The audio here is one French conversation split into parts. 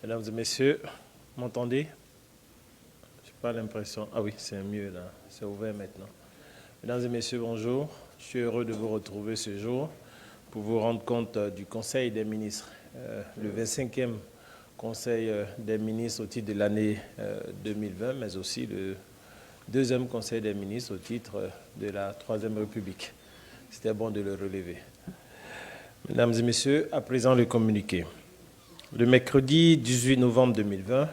Mesdames et messieurs, m'entendez? Je n'ai pas l'impression. Ah oui, c'est mieux là, c'est ouvert maintenant. Mesdames et messieurs, bonjour. Je suis heureux de vous retrouver ce jour pour vous rendre compte du Conseil des ministres, le 25e Conseil des ministres au titre de l'année 2020, mais aussi le deuxième Conseil des ministres au titre de la Troisième République. C'était bon de le relever. Mesdames et messieurs, à présent le communiqué. Le mercredi 18 novembre 2020,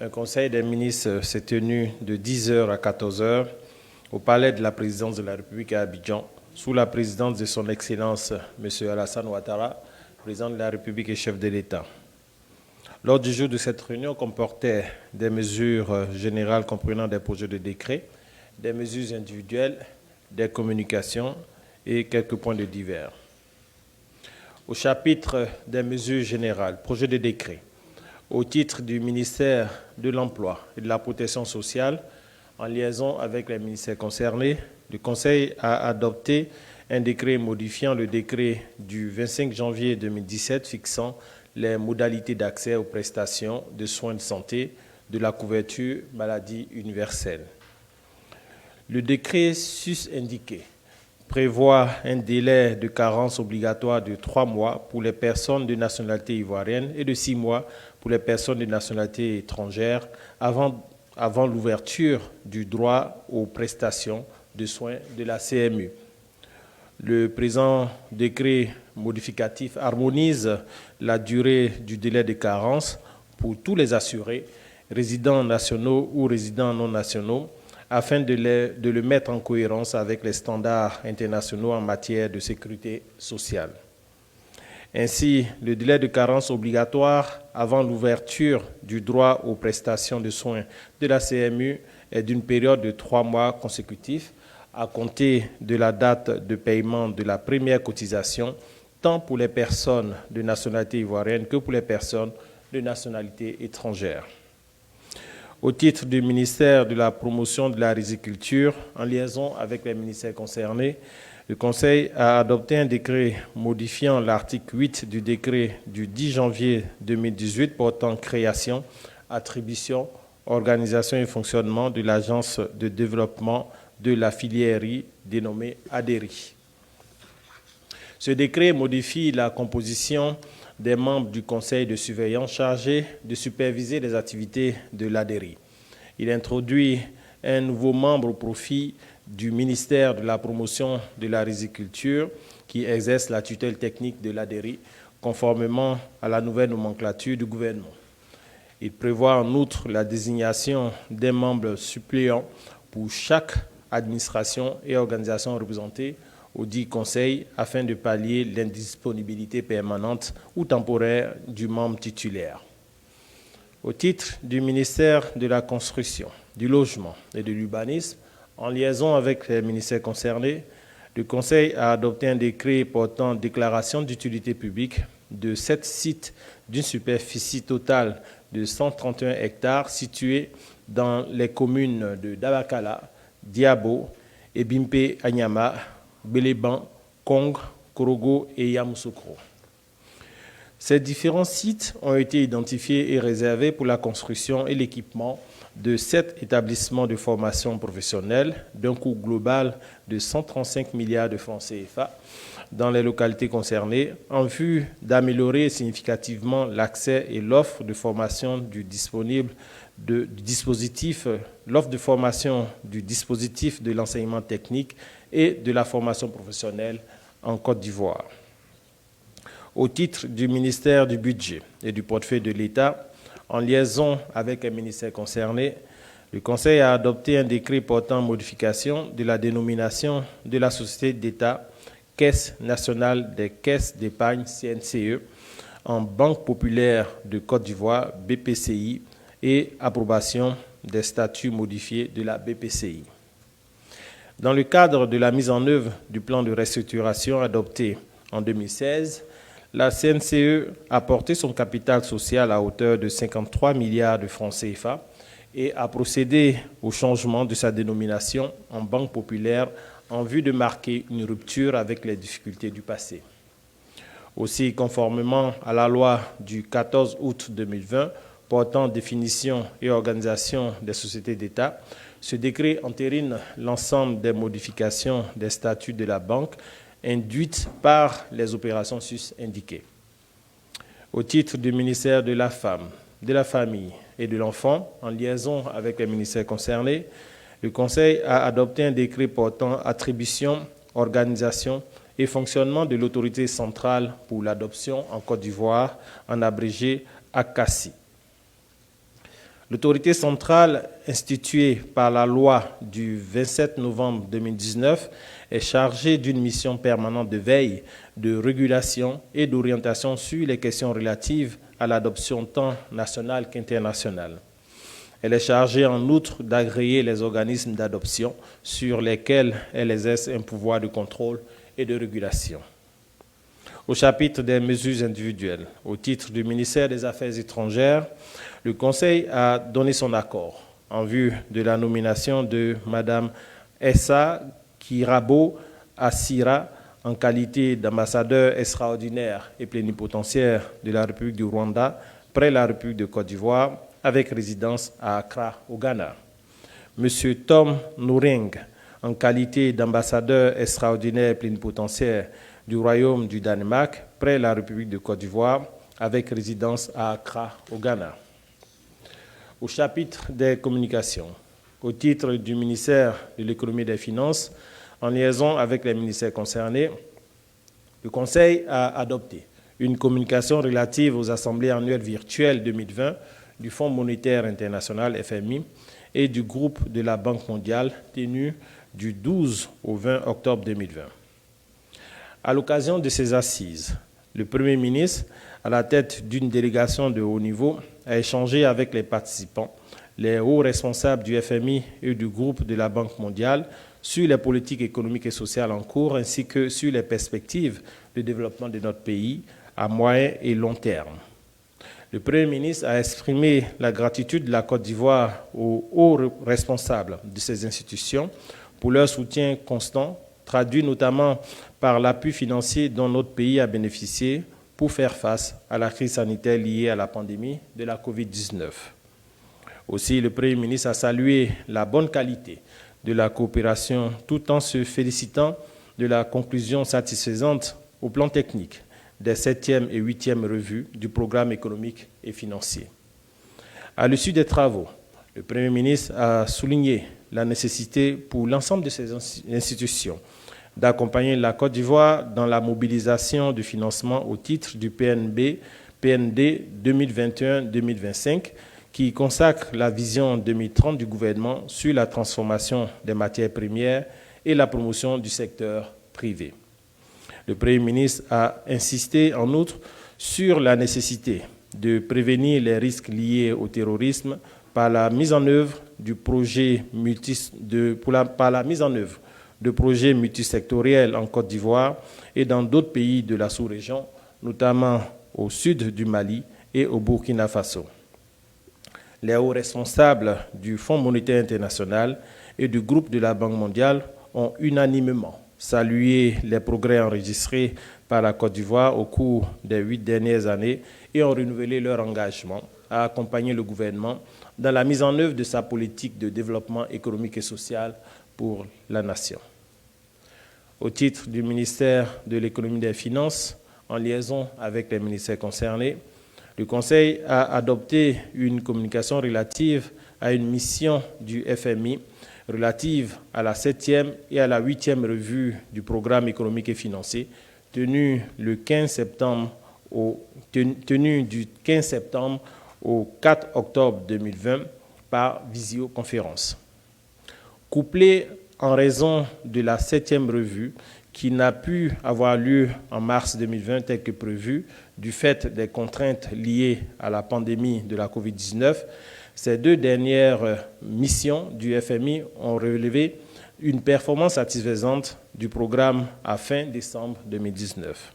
un conseil des ministres s'est tenu de 10h à 14h au palais de la présidence de la République à Abidjan, sous la présidence de son Excellence M. Alassane Ouattara, président de la République et chef de l'État. L'ordre du jour de cette réunion comportait des mesures générales comprenant des projets de décret, des mesures individuelles, des communications et quelques points de divers. Au chapitre des mesures générales, projet de décret, au titre du ministère de l'Emploi et de la Protection sociale, en liaison avec les ministères concernés, le Conseil a adopté un décret modifiant le décret du 25 janvier 2017 fixant les modalités d'accès aux prestations de soins de santé de la couverture maladie universelle. Le décret sus-indiqué prévoit un délai de carence obligatoire de 3 mois pour les personnes de nationalité ivoirienne et de 6 mois pour les personnes de nationalité étrangère avant l'ouverture du droit aux prestations de soins de la CMU. Le présent décret modificatif harmonise la durée du délai de carence pour tous les assurés, résidents nationaux ou résidents non nationaux, afin de le mettre en cohérence avec les standards internationaux en matière de sécurité sociale. Ainsi, le délai de carence obligatoire avant l'ouverture du droit aux prestations de soins de la CMU est d'une période de 3 mois consécutifs à compter de la date de paiement de la première cotisation, tant pour les personnes de nationalité ivoirienne que pour les personnes de nationalité étrangère. Au titre du ministère de la Promotion de la Riziculture, en liaison avec les ministères concernés, le Conseil a adopté un décret modifiant l'article 8 du décret du 10 janvier 2018 portant création, attribution, organisation et fonctionnement de l'Agence de développement de la filière riz dénommée ADERI. Ce décret modifie la composition des membres du conseil de surveillance chargé de superviser les activités de l'ADERI. Il introduit un nouveau membre au profit du ministère de la Promotion de la Riziculture qui exerce la tutelle technique de l'ADERI conformément à la nouvelle nomenclature du gouvernement. Il prévoit en outre la désignation des membres suppléants pour chaque administration et organisation représentée au dit conseil afin de pallier l'indisponibilité permanente ou temporaire du membre titulaire. Au titre du ministère de la Construction, du Logement et de l'Urbanisme, en liaison avec les ministères concernés, le Conseil a adopté un décret portant déclaration d'utilité publique de 7 sites d'une superficie totale de 131 hectares situés dans les communes de Dabakala, Diabo, Ebimpe, Anyama, Béléban, Kong, Korogo et Yamoussoukro. Ces différents sites ont été identifiés et réservés pour la construction et l'équipement de 7 établissements de formation professionnelle d'un coût global de 135 milliards de francs CFA dans les localités concernées en vue d'améliorer significativement l'accès et l'offre de formation du dispositif de l'enseignement technique et de la formation professionnelle en Côte d'Ivoire. Au titre du ministère du Budget et du portefeuille de l'État, en liaison avec les ministères concernés, le Conseil a adopté un décret portant modification de la dénomination de la société d'État Caisse nationale des caisses d'épargne CNCE en Banque populaire de Côte d'Ivoire BPCI et approbation des statuts modifiés de la BPCI. Dans le cadre de la mise en œuvre du plan de restructuration adopté en 2016, la CNCE a porté son capital social à hauteur de 53 milliards de francs CFA et a procédé au changement de sa dénomination en Banque populaire en vue de marquer une rupture avec les difficultés du passé. Aussi, conformément à la loi du 14 août 2020 portant définition et organisation des sociétés d'État, ce décret entérine l'ensemble des modifications des statuts de la banque induites par les opérations sus-indiquées. Au titre du ministère de la Femme, de la Famille et de l'Enfant, en liaison avec les ministères concernés, le Conseil a adopté un décret portant attribution, organisation et fonctionnement de l'autorité centrale pour l'adoption en Côte d'Ivoire, en abrégé ACACI. L'autorité centrale instituée par la loi du 27 novembre 2019 est chargée d'une mission permanente de veille, de régulation et d'orientation sur les questions relatives à l'adoption tant nationale qu'internationale. Elle est chargée en outre d'agréer les organismes d'adoption sur lesquels elle exerce un pouvoir de contrôle et de régulation. Au chapitre des mesures individuelles, au titre du ministère des Affaires étrangères, le Conseil a donné son accord en vue de la nomination de Mme Essa Kirabo Assira en qualité d'ambassadeur extraordinaire et plénipotentiaire de la République du Rwanda près la République de Côte d'Ivoire, avec résidence à Accra, au Ghana. M. Tom Nouring, en qualité d'ambassadeur extraordinaire et plénipotentiaire du Royaume du Danemark, près la République de Côte d'Ivoire, avec résidence à Accra, au Ghana. Au chapitre des communications, au titre du ministère de l'Économie et des Finances, en liaison avec les ministères concernés, le Conseil a adopté une communication relative aux assemblées annuelles virtuelles 2020 du Fonds monétaire international FMI et du groupe de la Banque mondiale tenue du 12 au 20 octobre 2020. À l'occasion de ces assises, le Premier ministre, à la tête d'une délégation de haut niveau, a échangé avec les participants, les hauts responsables du FMI et du groupe de la Banque mondiale sur les politiques économiques et sociales en cours ainsi que sur les perspectives de développement de notre pays à moyen et long terme. Le Premier ministre a exprimé la gratitude de la Côte d'Ivoire aux hauts responsables de ces institutions pour leur soutien constant, traduit notamment par l'appui financier dont notre pays a bénéficié pour faire face à la crise sanitaire liée à la pandémie de la COVID-19. Aussi, le Premier ministre a salué la bonne qualité de la coopération tout en se félicitant de la conclusion satisfaisante au plan technique des 7e et 8e revues du programme économique et financier. À l'issue des travaux, le Premier ministre a souligné la nécessité pour l'ensemble de ces institutions d'accompagner la Côte d'Ivoire dans la mobilisation du financement au titre du PND 2021-2025 qui consacre la vision 2030 du gouvernement sur la transformation des matières premières et la promotion du secteur privé. Le Premier ministre a insisté en outre sur la nécessité de prévenir les risques liés au terrorisme par la mise en œuvre de projets multisectoriels en Côte d'Ivoire et dans d'autres pays de la sous-région, notamment au sud du Mali et au Burkina Faso. Les hauts responsables du Fonds monétaire international et du groupe de la Banque mondiale ont unanimement salué les progrès enregistrés par la Côte d'Ivoire au cours des 8 dernières années et ont renouvelé leur engagement à accompagner le gouvernement dans la mise en œuvre de sa politique de développement économique et social pour la nation. Au titre du ministère de l'Économie et des Finances, en liaison avec les ministères concernés, le Conseil a adopté une communication relative à une mission du FMI relative à la 7e et à la 8e revue du programme économique et financier tenue du 15 septembre au 4 octobre 2020 par visioconférence. Couplé en raison de la 7e revue qui n'a pu avoir lieu en mars 2020 tel que prévu du fait des contraintes liées à la pandémie de la COVID-19, ces deux dernières missions du FMI ont relevé une performance satisfaisante du programme à fin décembre 2019.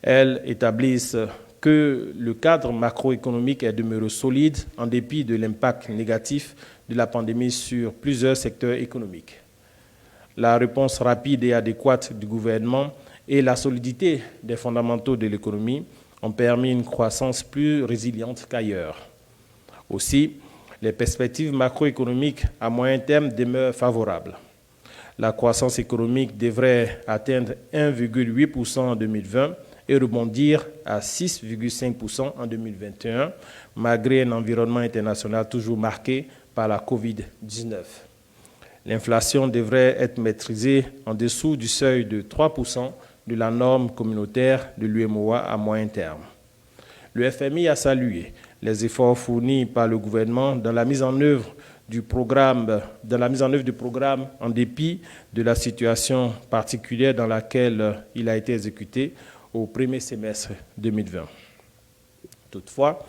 Elles établissent que le cadre macroéconomique est demeuré solide en dépit de l'impact négatif de la pandémie sur plusieurs secteurs économiques. La réponse rapide et adéquate du gouvernement et la solidité des fondamentaux de l'économie ont permis une croissance plus résiliente qu'ailleurs. Aussi, les perspectives macroéconomiques à moyen terme demeurent favorables. La croissance économique devrait atteindre 1,8% en 2020 et rebondir à 6,5% en 2021, malgré un environnement international toujours marqué par la COVID-19. L'inflation devrait être maîtrisée en dessous du seuil de 3% de la norme communautaire de l'UMOA à moyen terme. Le FMI a salué les efforts fournis par le gouvernement dans la mise en œuvre du programme en dépit de la situation particulière dans laquelle il a été exécuté au premier semestre 2020. Toutefois,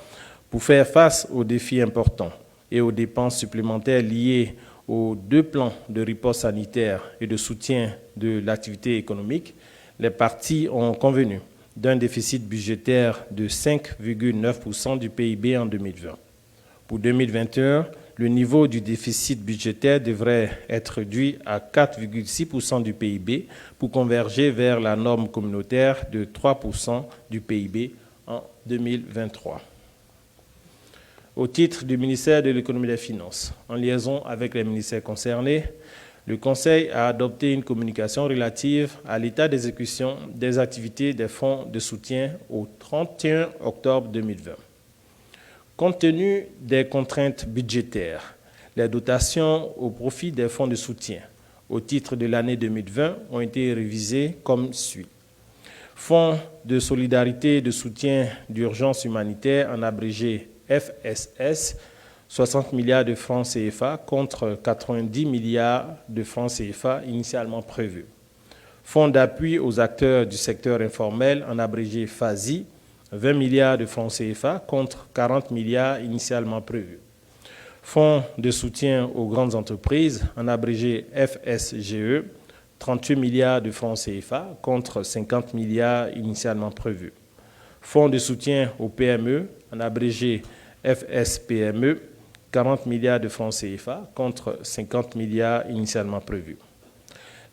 pour faire face aux défis importants et aux dépenses supplémentaires liées aux deux plans de riposte sanitaire et de soutien de l'activité économique, les parties ont convenu d'un déficit budgétaire de 5,9% du PIB en 2020. Pour 2021, le niveau du déficit budgétaire devrait être réduit à 4,6% du PIB pour converger vers la norme communautaire de 3% du PIB en 2023. Au titre du ministère de l'Économie et des Finances, en liaison avec les ministères concernés, le Conseil a adopté une communication relative à l'état d'exécution des activités des fonds de soutien au 31 octobre 2020. Compte tenu des contraintes budgétaires, les dotations au profit des fonds de soutien au titre de l'année 2020 ont été révisées comme suit. Fonds de solidarité et de soutien d'urgence humanitaire, en abrégé FSS, 60 milliards de francs CFA contre 90 milliards de francs CFA initialement prévus. Fonds d'appui aux acteurs du secteur informel, en abrégé FASI, 20 milliards de francs CFA contre 40 milliards initialement prévus. Fonds de soutien aux grandes entreprises, en abrégé FSGE, 38 milliards de francs CFA contre 50 milliards initialement prévus. Fonds de soutien aux PME, en abrégé FSPME, 40 milliards de francs CFA contre 50 milliards initialement prévus.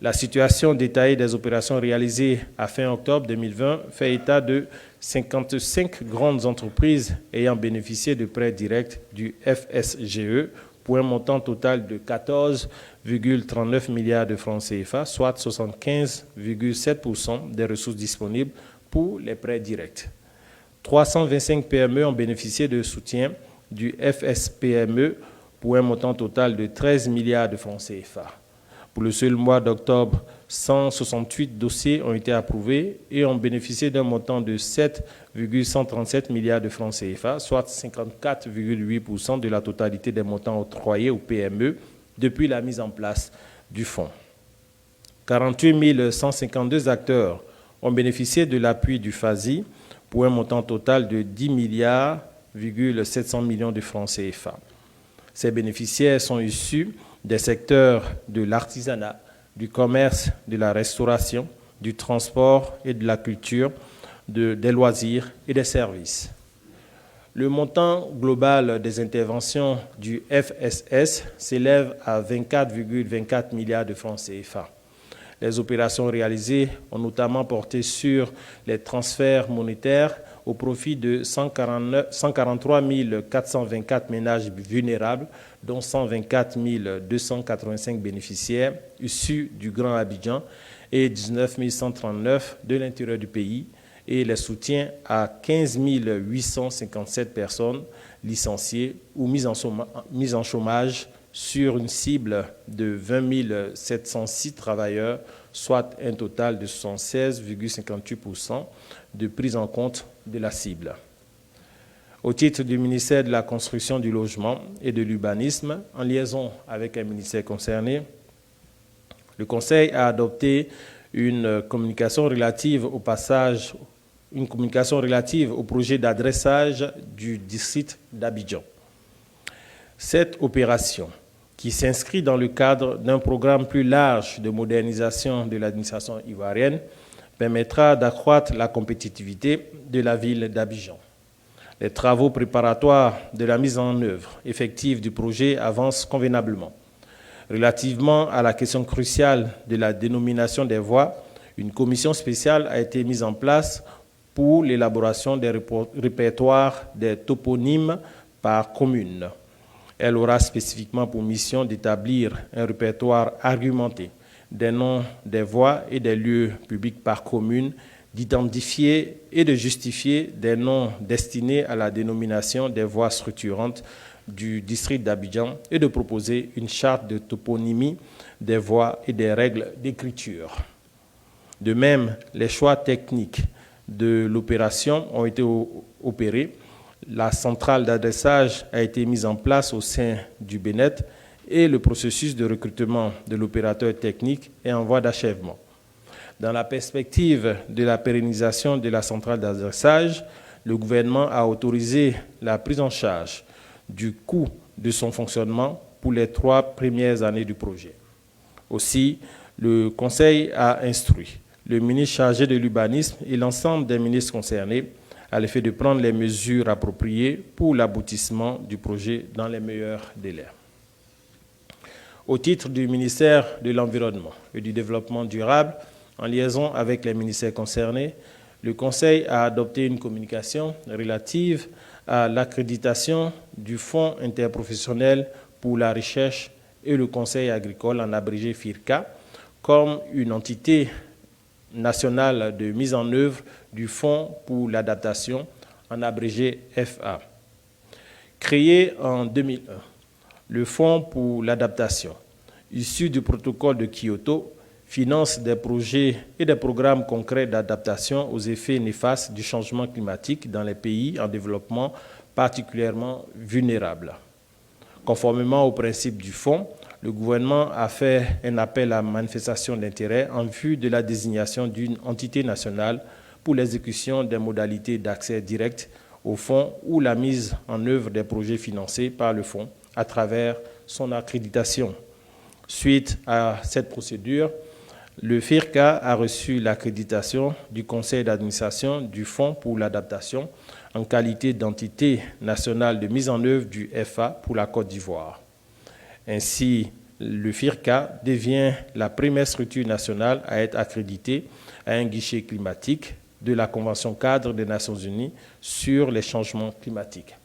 La situation détaillée des opérations réalisées à fin octobre 2020 fait état de 55 grandes entreprises ayant bénéficié de prêts directs du FSGE pour un montant total de 14,39 milliards de francs CFA, soit 75,7% des ressources disponibles pour les prêts directs. 325 PME ont bénéficié de soutien du FSPME pour un montant total de 13 milliards de francs CFA. Pour le seul mois d'octobre, 168 dossiers ont été approuvés et ont bénéficié d'un montant de 7,137 milliards de francs CFA, soit 54,8% de la totalité des montants octroyés aux PME depuis la mise en place du fonds. 48 152 acteurs ont bénéficié de l'appui du FASI pour un montant total de 10 milliards 700 millions de francs CFA. Ces bénéficiaires sont issus des secteurs de l'artisanat, du commerce, de la restauration, du transport et de la culture, des loisirs et des services. Le montant global des interventions du FSS s'élève à 24,24 milliards de francs CFA. Les opérations réalisées ont notamment porté sur les transferts monétaires au profit de 143 424 ménages vulnérables, dont 124 285 bénéficiaires issus du Grand Abidjan et 19 139 de l'intérieur du pays, et les soutiens à 15 857 personnes licenciées ou mises en chômage sur une cible de 20 706 travailleurs, soit un total de 76,58% de prise en compte de la cible. Au titre du ministère de la Construction, du Logement et de l'Urbanisme, en liaison avec un ministère concerné, le Conseil a adopté une communication relative au projet d'adressage du district d'Abidjan. Cette opération, qui s'inscrit dans le cadre d'un programme plus large de modernisation de l'administration ivoirienne, permettra d'accroître la compétitivité de la ville d'Abidjan. Les travaux préparatoires de la mise en œuvre effective du projet avancent convenablement. Relativement à la question cruciale de la dénomination des voies, Une commission spéciale a été mise en place pour l'élaboration des répertoires des toponymes par commune. Elle aura spécifiquement pour mission d'établir un répertoire argumenté des noms des voies et des lieux publics par commune, d'identifier et de justifier des noms destinés à la dénomination des voies structurantes du district d'Abidjan et de proposer une charte de toponymie des voies et des règles d'écriture. De même, les choix techniques de l'opération ont été opérés. La centrale d'adressage a été mise en place au sein du BNET et le processus de recrutement de l'opérateur technique est en voie d'achèvement. Dans la perspective de la pérennisation de la centrale d'adressage, le gouvernement a autorisé la prise en charge du coût de son fonctionnement pour les 3 premières années du projet. Aussi, le Conseil a instruit le ministre chargé de l'urbanisme et l'ensemble des ministres concernés à l'effet de prendre les mesures appropriées pour l'aboutissement du projet dans les meilleurs délais. Au titre du ministère de l'Environnement et du Développement durable, en liaison avec les ministères concernés, le Conseil a adopté une communication relative à l'accréditation du Fonds interprofessionnel pour la recherche et le conseil agricole, en abrégé FIRCA, comme une entité nationale de mise en œuvre du Fonds pour l'adaptation, en abrégé FA. Créé en 2001, le Fonds pour l'adaptation, issu du protocole de Kyoto, finance des projets et des programmes concrets d'adaptation aux effets néfastes du changement climatique dans les pays en développement particulièrement vulnérables. Conformément aux principes du Fonds, le gouvernement a fait un appel à manifestation d'intérêt en vue de la désignation d'une entité nationale pour l'exécution des modalités d'accès direct au fonds ou la mise en œuvre des projets financés par le fonds à travers son accréditation. Suite à cette procédure, le FIRCA a reçu l'accréditation du conseil d'administration du Fonds pour l'adaptation en qualité d'entité nationale de mise en œuvre du FA pour la Côte d'Ivoire. Ainsi, le FIRCA devient la première structure nationale à être accréditée à un guichet climatique de la Convention cadre des Nations Unies sur les changements climatiques.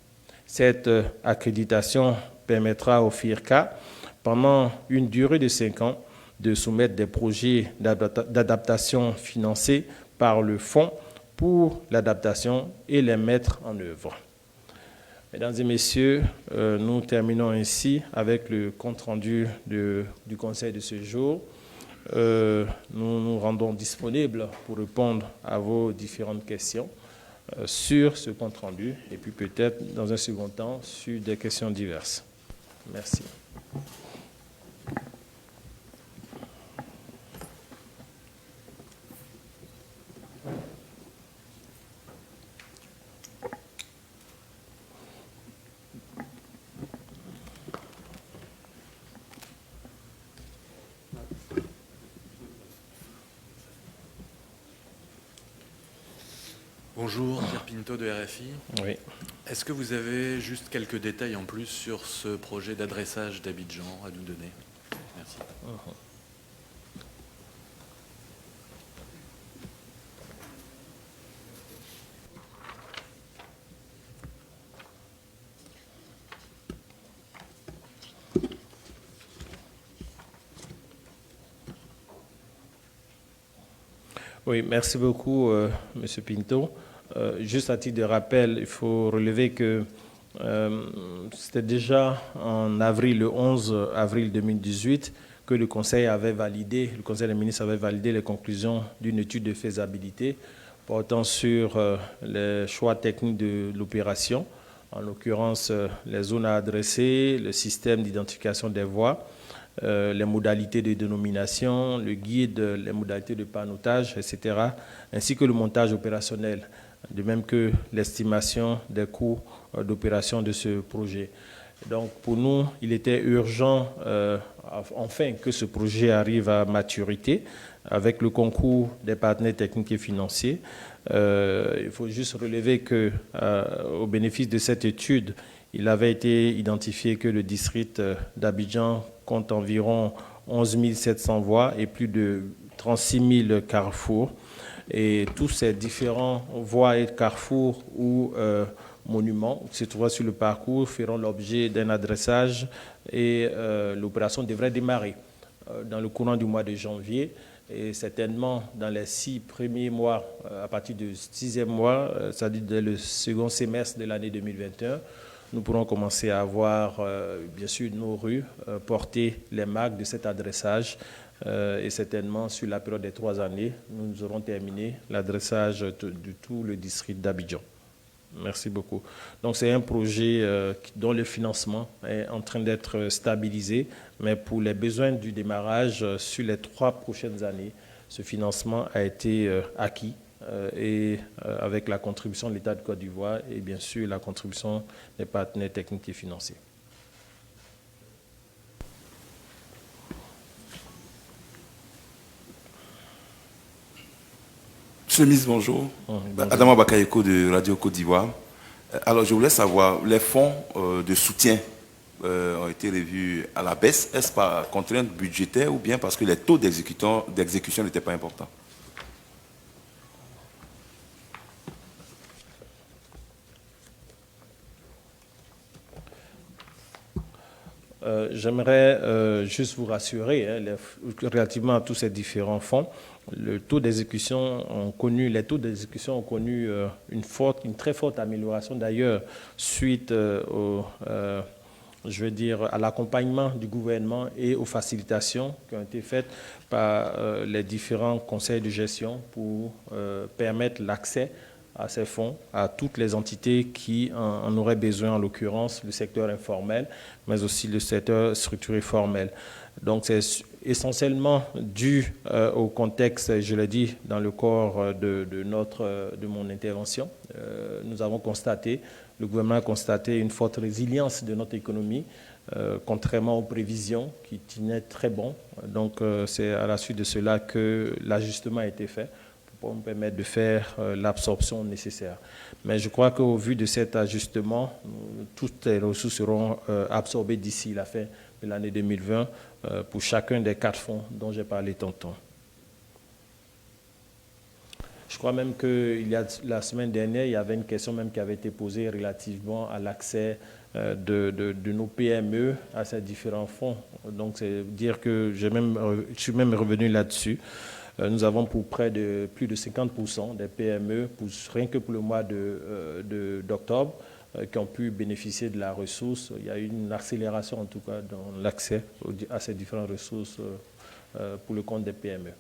Cette accréditation permettra au FIRCA, pendant une durée de 5 ans, de soumettre des projets d'adaptation financés par le Fonds pour l'adaptation et les mettre en œuvre. Mesdames et messieurs, nous terminons ainsi avec le compte-rendu du Conseil de ce jour. Nous nous rendons disponibles pour répondre à vos différentes questions sur ce compte-rendu et puis peut-être dans un second temps sur des questions diverses. Merci. Bonjour, Pierre Pinto de RFI. Oui. Est-ce que vous avez juste quelques détails en plus sur ce projet d'adressage d'Abidjan à nous donner? Merci. Oui, merci beaucoup, M. Pinto. Juste à titre de rappel, il faut relever que c'était déjà en avril, le 11 avril 2018, que le Conseil des ministres avait validé les conclusions d'une étude de faisabilité portant sur les choix techniques de l'opération, en l'occurrence les zones à adresser, le système d'identification des voies, les modalités de dénomination, le guide, les modalités de panneautage, etc., ainsi que le montage opérationnel, de même que l'estimation des coûts d'opération de ce projet. Donc pour nous, il était urgent enfin que ce projet arrive à maturité avec le concours des partenaires techniques et financiers. Il faut juste relever qu'au bénéfice de cette étude, il avait été identifié que le district d'Abidjan compte environ 11 700 voies et plus de 36 000 carrefours. Et tous ces différents voies et carrefours ou monuments qui se trouvent sur le parcours feront l'objet d'un adressage et l'opération devrait démarrer dans le courant du mois de janvier. Et certainement, dans les 6 premiers mois, à partir du 6e mois, c'est-à-dire dès le second semestre de l'année 2021, nous pourrons commencer à avoir, bien sûr, nos rues porter les marques de cet adressage. Et certainement, sur la période des 3 années, nous aurons terminé l'adressage de tout le district d'Abidjan. Merci beaucoup. Donc, c'est un projet dont le financement est en train d'être stabilisé, mais pour les besoins du démarrage sur les 3 prochaines années, ce financement a été acquis et avec la contribution de l'État de Côte d'Ivoire et bien sûr la contribution des partenaires techniques et financiers. Monsieur le ministre, bonjour. Bonjour. Adama Bakayeko de Radio Côte d'Ivoire. Alors, je voulais savoir, les fonds de soutien ont été revus à la baisse. Est-ce par contrainte budgétaire ou bien parce que les taux d'exécution n'étaient pas importants? J'aimerais juste vous rassurer relativement à tous ces différents fonds. Les taux d'exécution ont connu une très forte amélioration d'ailleurs suite à l'accompagnement du gouvernement et aux facilitations qui ont été faites par les différents conseils de gestion pour permettre l'accès à ces fonds, à toutes les entités qui en auraient besoin, en l'occurrence le secteur informel, mais aussi le secteur structuré formel. Donc c'est essentiellement dû au contexte, je l'ai dit dans le corps de mon intervention. Nous avons constaté, le gouvernement a constaté une forte résilience de notre économie, contrairement aux prévisions qui tenaient très bon. Donc c'est à la suite de cela que l'ajustement a été fait pour nous permettre de faire l'absorption nécessaire. Mais je crois qu'au vu de cet ajustement, toutes les ressources seront absorbées d'ici la fin de l'année 2020 pour chacun des 4 fonds dont j'ai parlé tantôt. Je crois même que la semaine dernière, il y avait une question même qui avait été posée relativement à l'accès de nos PME à ces différents fonds. Donc, c'est dire que je suis même revenu là-dessus. Nous avons pour près de plus de 50% des PME, rien que pour le mois d'octobre, qui ont pu bénéficier de la ressource. Il y a eu une accélération, en tout cas, dans l'accès à ces différentes ressources pour le compte des PME.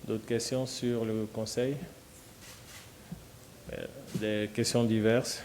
D'autres questions sur le Conseil? Des questions diverses?